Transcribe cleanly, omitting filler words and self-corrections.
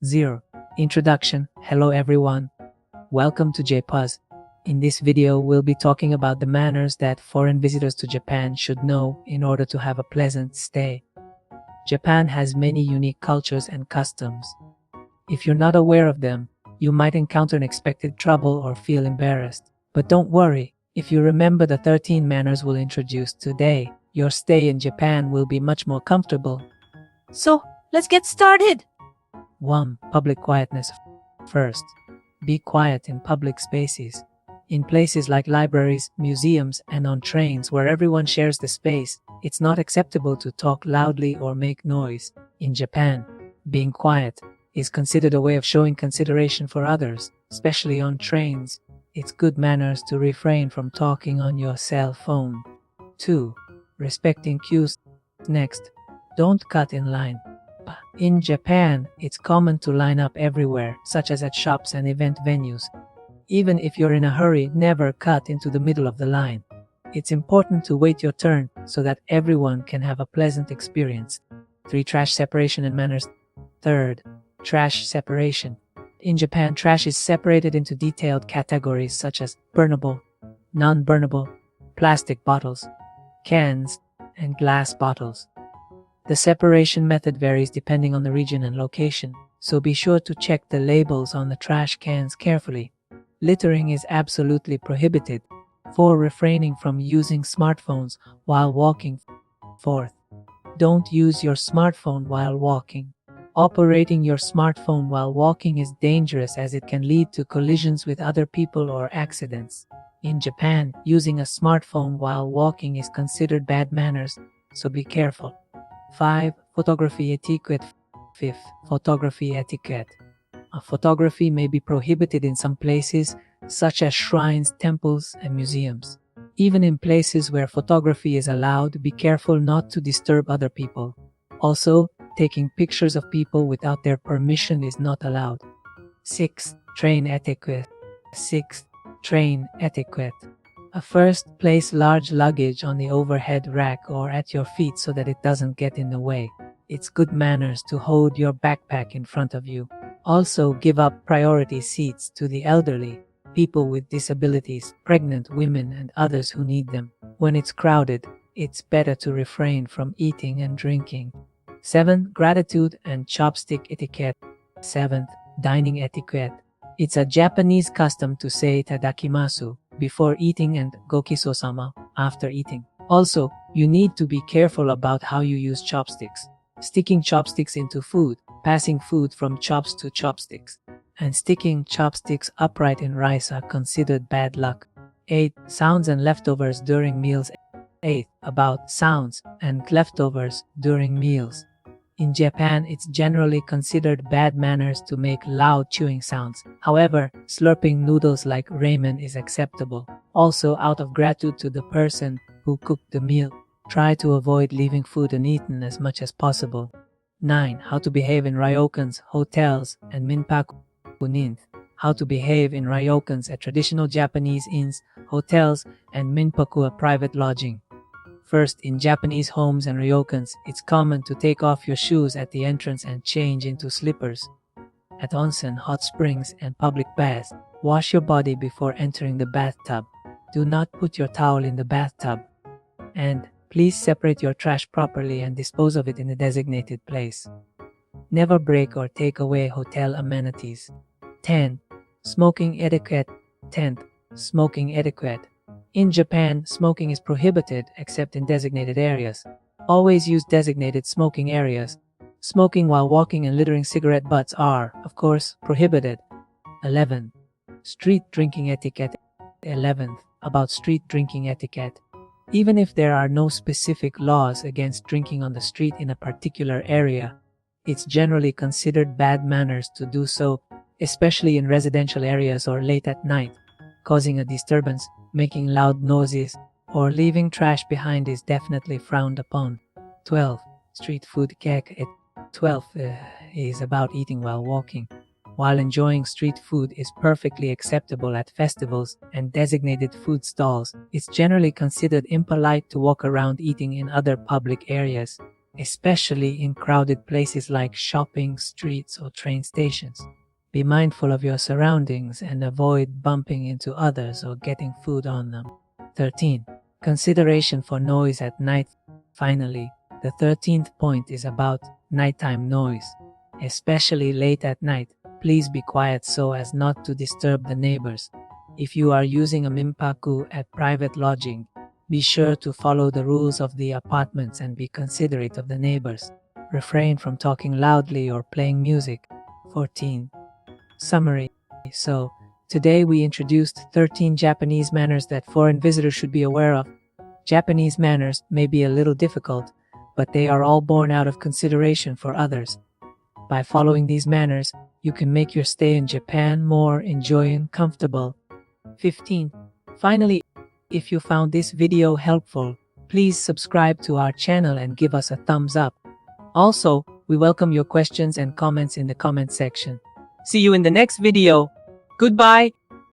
0. Introduction. Hello everyone. Welcome to JPuzz. In this video, we'll be talking about the manners that foreign visitors to Japan should know in order to have a pleasant stay. Japan has many unique cultures and customs. If you're not aware of them, you might encounter unexpected trouble or feel embarrassed. But don't worry, if you remember the 13 manners we'll introduce today, your stay in Japan will be much more comfortable. So, let's get started! 1. Public quietness. First, be quiet in public spaces. In places like libraries, museums, and on trains where everyone shares the space, it's not acceptable to talk loudly or make noise. In Japan, being quiet is considered a way of showing consideration for others, especially on trains. It's good manners to refrain from talking on your cell phone. 2. Respecting cues. Next, don't cut in line. In Japan, it's common to line up everywhere, such as at shops and event venues. Even if you're in a hurry, never cut into the middle of the line. It's important to wait your turn so that everyone can have a pleasant experience. 3. Trash separation and manners. Third, trash separation. In Japan, trash is separated into detailed categories such as burnable, non-burnable, plastic bottles, cans, and glass bottles. The separation method varies depending on the region and location, so be sure to check the labels on the trash cans carefully. Littering is absolutely prohibited. 4. Refraining from using smartphones while walking. 4th, don't use your smartphone while walking. Operating your smartphone while walking is dangerous as it can lead to collisions with other people or accidents. In Japan, using a smartphone while walking is considered bad manners, so be careful. 5. Photography etiquette. 5th, photography etiquette. Photography may be prohibited in some places, such as shrines, temples, and museums. Even in places where photography is allowed, be careful not to disturb other people. Also, taking pictures of people without their permission is not allowed. 6. Train etiquette. 6th, train etiquette. First, place large luggage on the overhead rack or at your feet so that it doesn't get in the way. It's good manners to hold your backpack in front of you. Also, give up priority seats to the elderly, people with disabilities, pregnant women, and others who need them. When it's crowded, it's better to refrain from eating and drinking. 7. Gratitude and chopstick etiquette. 7th, dining etiquette. It's a Japanese custom to say itadakimasu before eating and gokiso-sama after eating. Also, you need to be careful about how you use chopsticks. Sticking chopsticks into food, passing food from chops to chopsticks, and sticking chopsticks upright in rice are considered bad luck. 8. Sounds and leftovers during meals. 8. About sounds and leftovers during meals. In Japan, it's generally considered bad manners to make loud chewing sounds. However, slurping noodles like ramen is acceptable. Also, out of gratitude to the person who cooked the meal, try to avoid leaving food uneaten as much as possible. 9. How to behave in ryokans, hotels, and minpaku. 9th, how to behave in ryokans at traditional Japanese inns, hotels, and minpaku, a private lodging. First, in Japanese homes and ryokans, it's common to take off your shoes at the entrance and change into slippers. At onsen, hot springs, and public baths, wash your body before entering the bathtub. Do not put your towel in the bathtub. And please separate your trash properly and dispose of it in a designated place. Never break or take away hotel amenities. 10. Smoking etiquette. 10th, smoking etiquette. In Japan, smoking is prohibited except in designated areas. Always use designated smoking areas. Smoking while walking and littering cigarette butts are, of course, prohibited. 11. Street drinking etiquette. 11th, about street drinking etiquette. Even if there are no specific laws against drinking on the street in a particular area, it's generally considered bad manners to do so, especially in residential areas or late at night. Causing a disturbance, making loud noises, or leaving trash behind is definitely frowned upon. 12. Street food etiquette. 12 is about eating while walking. While enjoying street food is perfectly acceptable at festivals and designated food stalls, it's generally considered impolite to walk around eating in other public areas. especially in crowded places like shopping streets or train stations. Be mindful of your surroundings and avoid bumping into others or getting food on them. 13. Consideration for noise at night. Finally, the 13th point is about nighttime noise. Especially late at night, please be quiet so as not to disturb the neighbors. If you are using a mimpaku at private lodging, be sure to follow the rules of the apartments and be considerate of the neighbors. Refrain from talking loudly or playing music. 14. Summary. So, today we introduced 13 Japanese manners that foreign visitors should be aware of. Japanese manners may be a little difficult, but they are all born out of consideration for others. By following these manners, you can make your stay in Japan more enjoyable and comfortable. 15. Finally, if you found this video helpful, please subscribe to our channel and give us a thumbs up. Also, we welcome your questions and comments in the comment section. See you in the next video. Goodbye.